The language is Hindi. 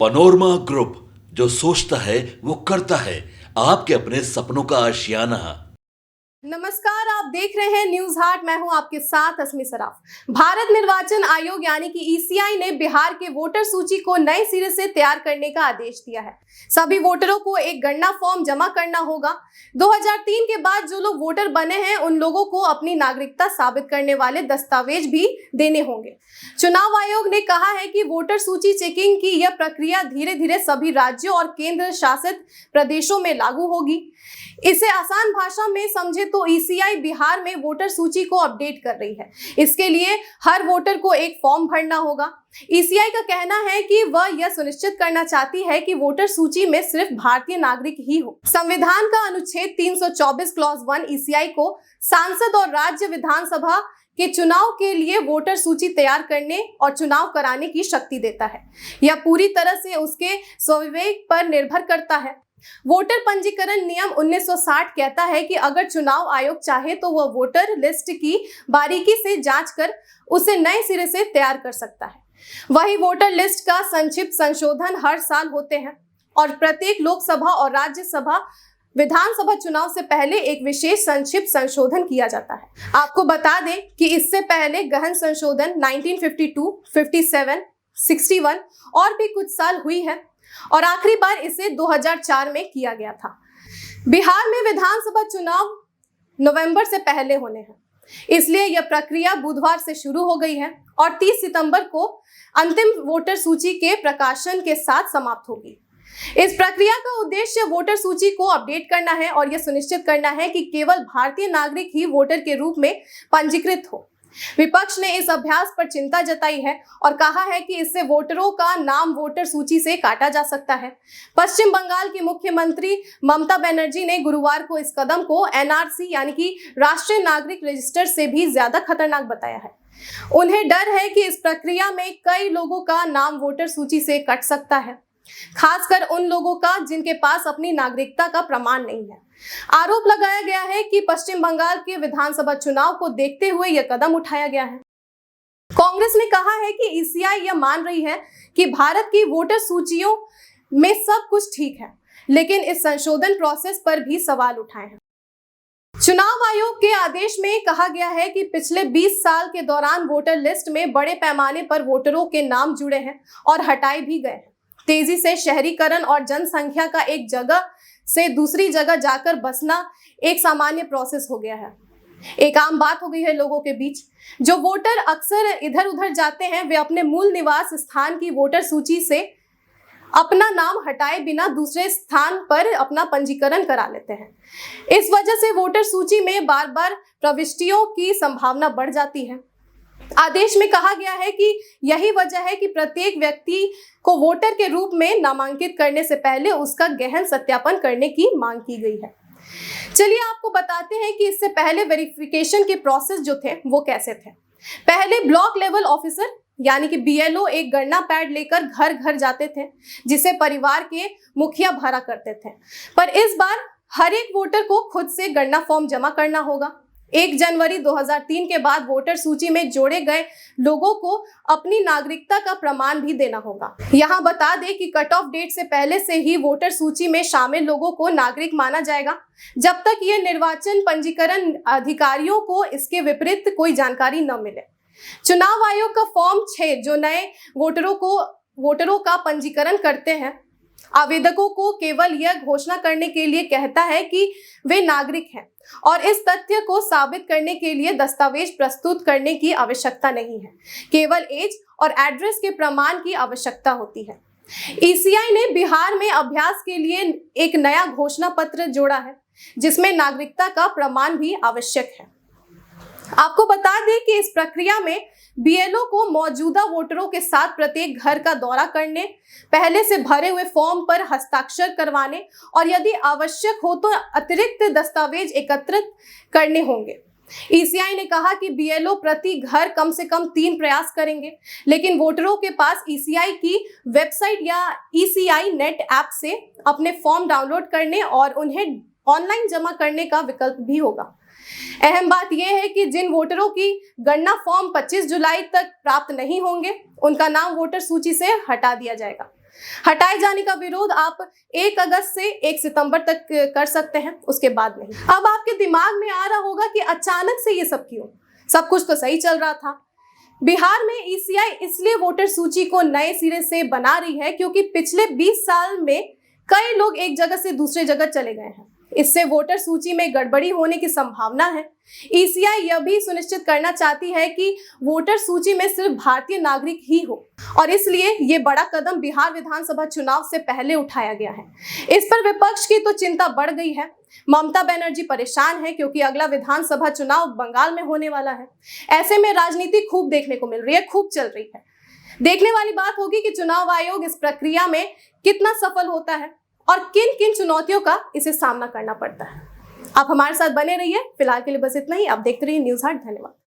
पनोरमा ग्रुप, जो सोचता है वो करता है। आपके अपने सपनों का आशियाना। नमस्कार, आप देख रहे हैं न्यूज हाट। मैं हूं आपके साथ अस्मी सराफ। भारत निर्वाचन आयोग यानी कि ईसीआई ने बिहार के वोटर सूची को नए सिरे से तैयार करने का आदेश दिया है। सभी वोटरों को एक गणना फॉर्म जमा करना होगा। 2003 के बाद जो लोग वोटर बने हैं उन लोगों को अपनी नागरिकता साबित करने वाले दस्तावेज भी देने होंगे। चुनाव आयोग ने कहा है कि वोटर सूची चेकिंग की यह प्रक्रिया धीरे धीरे सभी राज्यों और केंद्र शासित प्रदेशों में लागू होगी। इसे आसान भाषा में समझे तो ईसीआई बिहार में वोटर सूची को अपडेट कर रही है। इसके लिए हर वोटर को एक फॉर्म भरना होगा। ईसीआई का कहना है कि वह यह सुनिश्चित करना चाहती है कि वोटर सूची में सिर्फ भारतीय नागरिक ही हो। संविधान का अनुच्छेद 324 क्लॉज 1 ईसीआई को सांसद और राज्य विधानसभा के चुनाव के लिए वोटर सूची तैयार करने और चुनाव कराने की शक्ति देता है। यह पूरी तरह से उसके स्वविवेक पर निर्भर करता है। वोटर पंजीकरण नियम 1960 कहता है कि अगर चुनाव आयोग चाहे तो वह वोटर लिस्ट की बारीकी से जांच कर उसे नए सिरे से तैयार कर सकता है। वही वोटर लिस्ट का संक्षिप्त संशोधन हर साल होते हैं और प्रत्येक लोकसभा और राज्यसभा विधानसभा चुनाव से पहले एक विशेष संक्षिप्त संशोधन किया जाता है। आपको बता दें कि इससे पहले गहन संशोधन 1952, 57, 61 और भी कुछ साल हुई है और आखिरी बार इसे 2004 में किया गया था। बिहार में विधानसभा चुनाव नवंबर से पहले होने हैं, इसलिए यह प्रक्रिया बुधवार से शुरू हो गई है और 30 सितंबर को अंतिम वोटर सूची के प्रकाशन के साथ समाप्त होगी। इस प्रक्रिया का उद्देश्य वोटर सूची को अपडेट करना है और यह सुनिश्चित करना है कि केवल भारतीय नागरिक ही वोटर के रूप में पंजीकृत हो। विपक्ष ने इस अभ्यास पर चिंता जताई है और कहा है कि इससे वोटरों का नाम वोटर सूची से काटा जा सकता है। पश्चिम बंगाल की मुख्यमंत्री ममता बनर्जी ने गुरुवार को इस कदम को एनआरसी यानी कि राष्ट्रीय नागरिक रजिस्टर से भी ज्यादा खतरनाक बताया है। उन्हें डर है कि इस प्रक्रिया में कई लोगों का नाम वोटर सूची से कट सकता है, खासकर उन लोगों का जिनके पास अपनी नागरिकता का प्रमाण नहीं है। आरोप लगाया गया है कि पश्चिम बंगाल के विधानसभा चुनाव को देखते हुए यह कदम उठाया गया है। कांग्रेस ने कहा है कि ईसीआई यह मान रही है कि भारत की वोटर सूचियों में सब कुछ ठीक है, लेकिन इस संशोधन प्रोसेस पर भी सवाल उठाए हैं। चुनाव आयोग के आदेश में कहा गया है कि पिछले 20 साल के दौरान वोटर लिस्ट में बड़े पैमाने पर वोटरों के नाम जुड़े हैं और हटाए भी गए हैं। तेजी से शहरीकरण और जनसंख्या का एक जगह से दूसरी जगह जाकर बसना एक सामान्य प्रोसेस हो गया है, एक आम बात हो गई है लोगों के बीच। जो वोटर अक्सर इधर उधर जाते हैं वे अपने मूल निवास स्थान की वोटर सूची से अपना नाम हटाए बिना दूसरे स्थान पर अपना पंजीकरण करा लेते हैं। इस वजह से वोटर सूची में बार बार प्रविष्टियों की संभावना बढ़ जाती है। आदेश में कहा गया है कि यही वजह है कि प्रत्येक व्यक्ति को वोटर के रूप में नामांकित करने से पहले उसका गहन सत्यापन करने की मांग की गई है। चलिए आपको बताते हैं कि इससे पहले वेरिफिकेशन के प्रोसेस जो थे वो कैसे थे। पहले ब्लॉक लेवल ऑफिसर यानी कि बीएलओ एक गणना पैड लेकर घर घर जाते थे, जिसे परिवार के मुखिया भरा करते थे। पर इस बार हर एक वोटर को खुद से गणना फॉर्म जमा करना होगा। 1 जनवरी 2003 के बाद वोटर सूची में जोड़े गए लोगों को अपनी नागरिकता का प्रमाण भी देना होगा। यहाँ बता दें कि कट ऑफ डेट से पहले से ही वोटर सूची में शामिल लोगों को नागरिक माना जाएगा, जब तक ये निर्वाचन पंजीकरण अधिकारियों को इसके विपरीत कोई जानकारी न मिले। चुनाव आयोग का फॉर्म 6 जो नए वोटरों का पंजीकरण करते हैं, आवेदकों को केवल यह घोषणा करने के लिए कहता है कि वे नागरिक हैं और इस तथ्य को साबित करने के लिए दस्तावेज प्रस्तुत करने की आवश्यकता नहीं है। केवल एज और एड्रेस के प्रमाण की आवश्यकता होती है। ईसीआई ने बिहार में अभ्यास के लिए एक नया घोषणा पत्र जोड़ा है, जिसमें नागरिकता का प्रमाण भी आवश्यक है। आपको बता दें कि इस प्रक्रिया में बीएलओ को मौजूदा वोटरों के साथ प्रत्येक घर का दौरा करने, पहले से भरे हुए फॉर्म पर हस्ताक्षर करवाने और यदि आवश्यक हो तो अतिरिक्त दस्तावेज एकत्रित करने होंगे। ईसीआई ने कहा कि बीएलओ प्रति घर कम से कम 3 प्रयास करेंगे, लेकिन वोटरों के पास ईसीआई की वेबसाइट या ईसीआई नेट ऐप से अपने फॉर्म डाउनलोड करने और उन्हें ऑनलाइन जमा करने का विकल्प भी होगा। अहम बात यह है कि जिन वोटरों की गणना फॉर्म 25 जुलाई तक प्राप्त नहीं होंगे, उनका नाम वोटर सूची से हटा दिया जाएगा। हटाए जाने का विरोध आप 1 अगस्त से 1 सितंबर तक कर सकते हैं, उसके बाद नहीं। अब आपके दिमाग में आ रहा होगा कि अचानक से ये सब क्यों? सब कुछ तो सही चल रहा था। बिहार में ईसीआई इसलिए वोटर सूची को नए सिरे से बना रही है क्योंकि पिछले 20 साल में कई लोग एक जगह से दूसरे जगह चले गए हैं। इससे वोटर सूची में गड़बड़ी होने की संभावना है। ईसीआई यह भी सुनिश्चित करना चाहती है कि वोटर सूची में सिर्फ भारतीय नागरिक ही हो और इसलिए ये बड़ा कदम बिहार विधानसभा चुनाव से पहले उठाया गया है। इस पर विपक्ष की तो चिंता बढ़ गई है। ममता बनर्जी परेशान है क्योंकि अगला विधानसभा चुनाव बंगाल में होने वाला है। ऐसे में राजनीति खूब देखने को मिल रही है, खूब चल रही है। देखने वाली बात होगी कि चुनाव आयोग इस प्रक्रिया में कितना सफल होता है और किन किन चुनौतियों का इसे सामना करना पड़ता है। आप हमारे साथ बने रहिए। फिलहाल के लिए बस इतना ही। आप देखते रहिए न्यूज़ हाट। धन्यवाद।